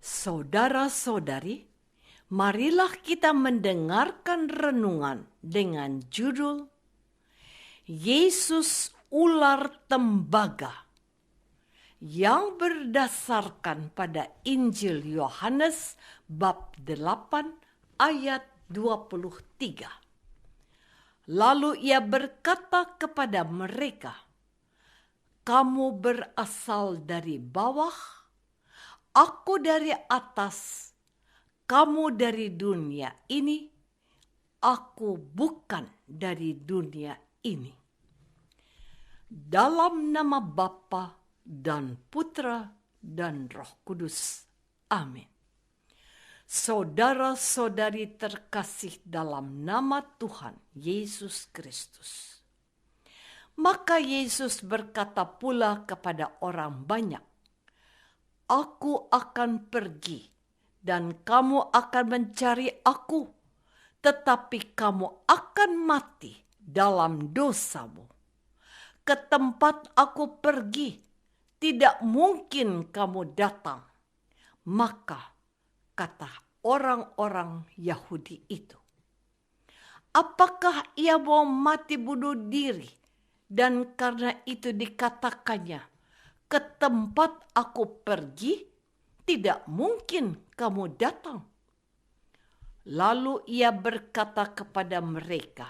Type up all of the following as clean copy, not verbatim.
Saudara-saudari, marilah kita mendengarkan renungan dengan judul Yesus Ular Tembaga yang berdasarkan pada Injil Yohanes bab 8 ayat 23. Lalu ia berkata kepada mereka, "Kamu berasal dari bawah, aku dari atas, kamu dari dunia ini, aku bukan dari dunia ini." Dalam nama Bapa dan Putra dan Roh Kudus. Amin. Saudara-saudari terkasih dalam nama Tuhan Yesus Kristus. Maka Yesus berkata pula kepada orang banyak, "Aku akan pergi dan kamu akan mencari aku, tetapi kamu akan mati dalam dosamu. Ke tempat aku pergi, tidak mungkin kamu datang." Maka kata orang-orang Yahudi itu, "Apakah ia mau mati bunuh diri?" Dan karena itu dikatakannya, "Ke tempat aku pergi, tidak mungkin kamu datang." Lalu ia berkata kepada mereka,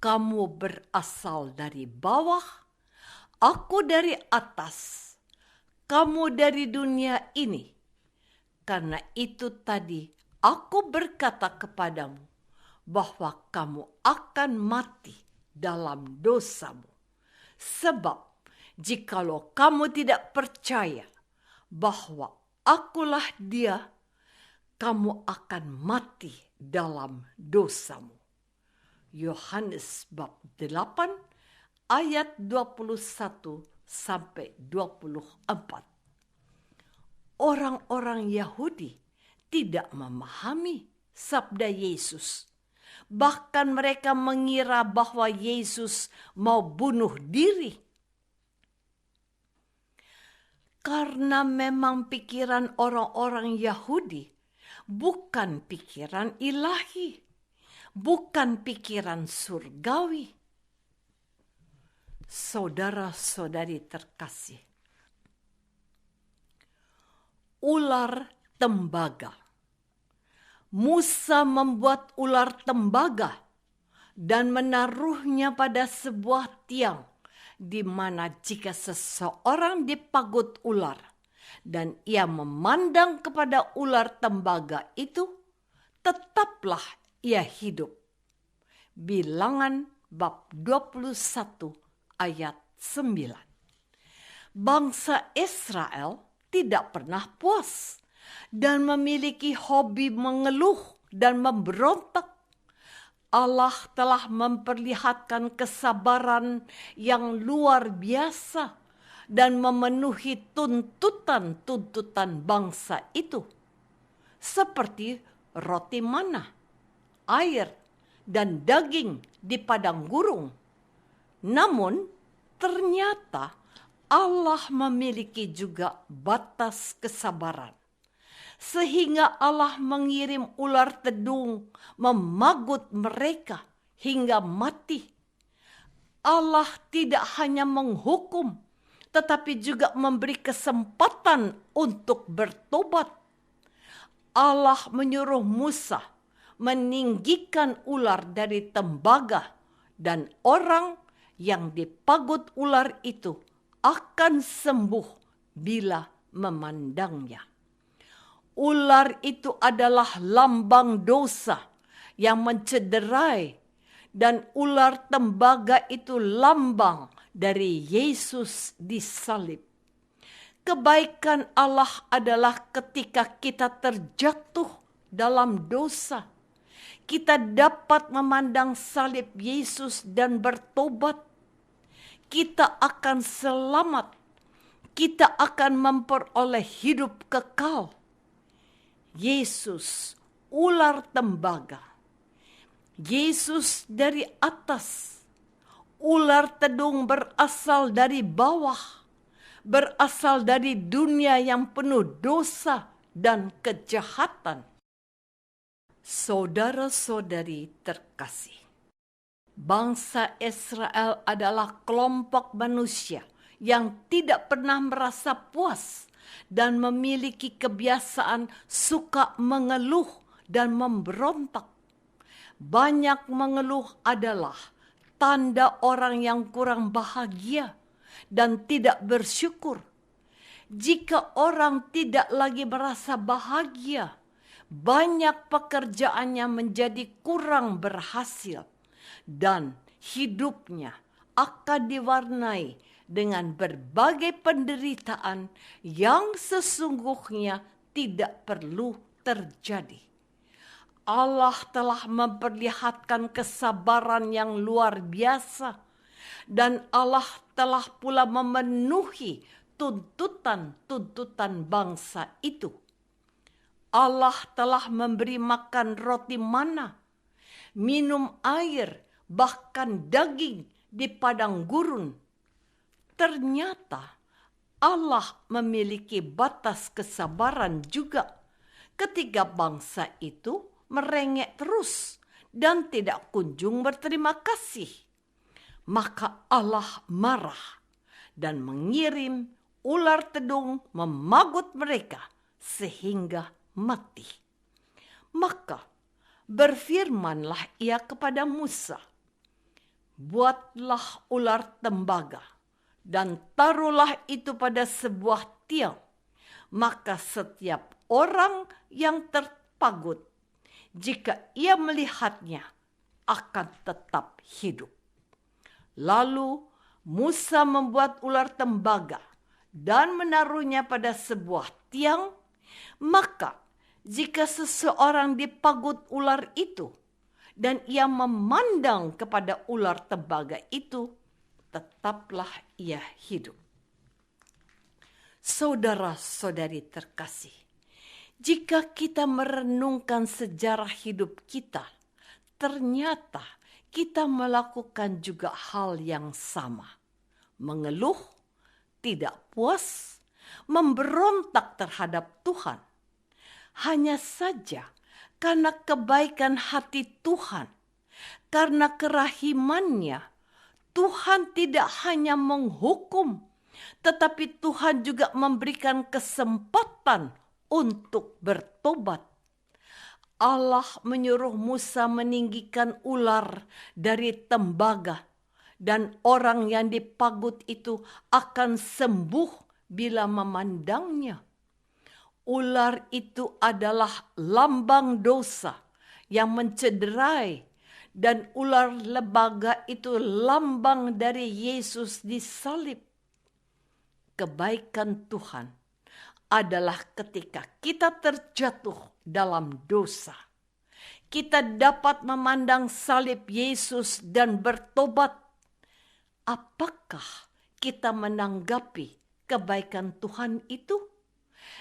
"Kamu berasal dari bawah, aku dari atas, kamu dari dunia ini. Karena itu tadi aku berkata kepadamu bahwa kamu akan mati dalam dosamu. Sebab jikalau kamu tidak percaya bahwa akulah dia, kamu akan mati dalam dosamu." Yohanes bab 8 ayat 21 sampai 24. Orang-orang Yahudi tidak memahami sabda Yesus. Bahkan mereka mengira bahwa Yesus mau bunuh diri. Karena memang pikiran orang-orang Yahudi bukan pikiran ilahi, bukan pikiran surgawi. Saudara-saudari terkasih, ular tembaga. Musa membuat ular tembaga dan menaruhnya pada sebuah tiang, di mana jika seseorang dipagut ular dan ia memandang kepada ular tembaga itu, tetaplah ia hidup. Bilangan bab 21 ayat 9. Bangsa Israel tidak pernah puas dan memiliki hobi mengeluh dan memberontak. Allah telah memperlihatkan kesabaran yang luar biasa dan memenuhi tuntutan-tuntutan bangsa itu, seperti roti mana, air, dan daging di padang gurun. Namun ternyata Allah memiliki juga batas kesabaran, sehingga Allah mengirim ular tedung memagut mereka hingga mati. Allah tidak hanya menghukum, tetapi juga memberi kesempatan untuk bertobat. Allah menyuruh Musa meninggikan ular dari tembaga, dan orang yang dipagut ular itu akan sembuh bila memandangnya. Ular itu adalah lambang dosa yang mencederai, dan ular tembaga itu lambang dari Yesus disalib. Kebaikan Allah adalah ketika kita terjatuh dalam dosa, kita dapat memandang salib Yesus dan bertobat. Kita akan selamat, kita akan memperoleh hidup kekal. Yesus, ular tembaga. Yesus dari atas, ular tedung berasal dari bawah. berasal dari dunia yang penuh dosa dan kejahatan. Saudara-saudari terkasih, bangsa Israel adalah kelompok manusia yang tidak pernah merasa puas dan memiliki kebiasaan suka mengeluh dan memberontak. Banyak mengeluh adalah tanda orang yang kurang bahagia dan tidak bersyukur. Jika orang tidak lagi merasa bahagia, banyak pekerjaannya menjadi kurang berhasil dan hidupnya akan diwarnai dengan berbagai penderitaan yang sesungguhnya tidak perlu terjadi. Allah telah memperlihatkan kesabaran yang luar biasa, dan Allah telah pula memenuhi tuntutan-tuntutan bangsa itu. Allah telah memberi makan roti mana, minum air, bahkan daging di padang gurun. Ternyata Allah memiliki batas kesabaran juga ketika bangsa itu merengek terus dan tidak kunjung berterima kasih. Maka Allah marah dan mengirim ular tedung memagut mereka sehingga mati. Maka berfirmanlah ia kepada Musa, "Buatlah ular tembaga dan taruhlah itu pada sebuah tiang. Maka setiap orang yang terpagut, jika ia melihatnya, akan tetap hidup." Lalu Musa membuat ular tembaga dan menaruhnya pada sebuah tiang. Maka jika seseorang dipagut ular itu dan ia memandang kepada ular tembaga itu, tetaplah ia hidup. Saudara-saudari terkasih, jika kita merenungkan sejarah hidup kita, ternyata kita melakukan juga hal yang sama. Mengeluh, tidak puas, memberontak terhadap Tuhan. Hanya saja karena kebaikan hati Tuhan, karena kerahimannya, Tuhan tidak hanya menghukum, tetapi Tuhan juga memberikan kesempatan untuk bertobat. Allah menyuruh Musa meninggikan ular dari tembaga, dan orang yang dipagut itu akan sembuh bila memandangnya. Ular itu adalah lambang dosa yang mencederai, dan ular tembaga itu lambang dari Yesus disalib. Kebaikan Tuhan adalah ketika kita terjatuh dalam dosa, kita dapat memandang salib Yesus dan bertobat. Apakah kita menanggapi kebaikan Tuhan itu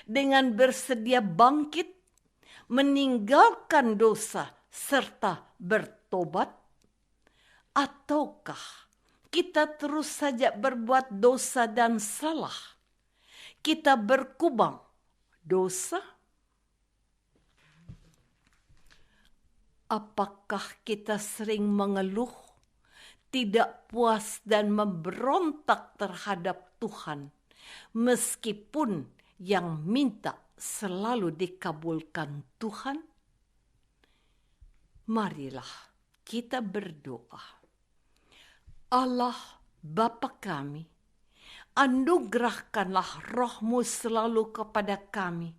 dengan bersedia bangkit, meninggalkan dosa, serta bertobat? Ataukah kita terus saja berbuat dosa dan salah? Kita berkubang dosa? Apakah kita sering mengeluh, tidak puas dan memberontak terhadap Tuhan, meskipun yang minta selalu dikabulkan Tuhan? Marilah kita berdoa. Allah Bapa kami, anugerahkanlah roh-Mu selalu kepada kami,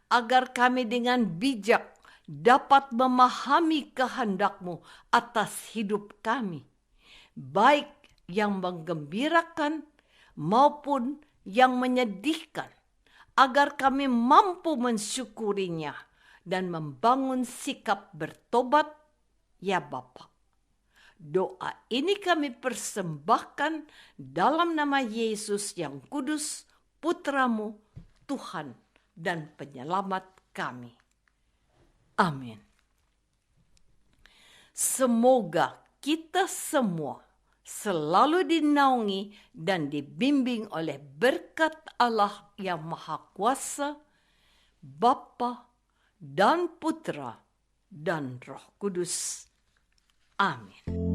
agar kami dengan bijak dapat memahami kehendak-Mu atas hidup kami, baik yang menggembirakan maupun yang menyedihkan, agar kami mampu mensyukurinya dan membangun sikap bertobat, ya Bapa. Doa ini kami persembahkan dalam nama Yesus yang kudus, Putra-Mu, Tuhan dan Penyelamat kami. Amin. Semoga kita semua selalu dinaungi dan dibimbing oleh berkat Allah yang Maha Kuasa, Bapa dan Putra dan Roh Kudus. Amin.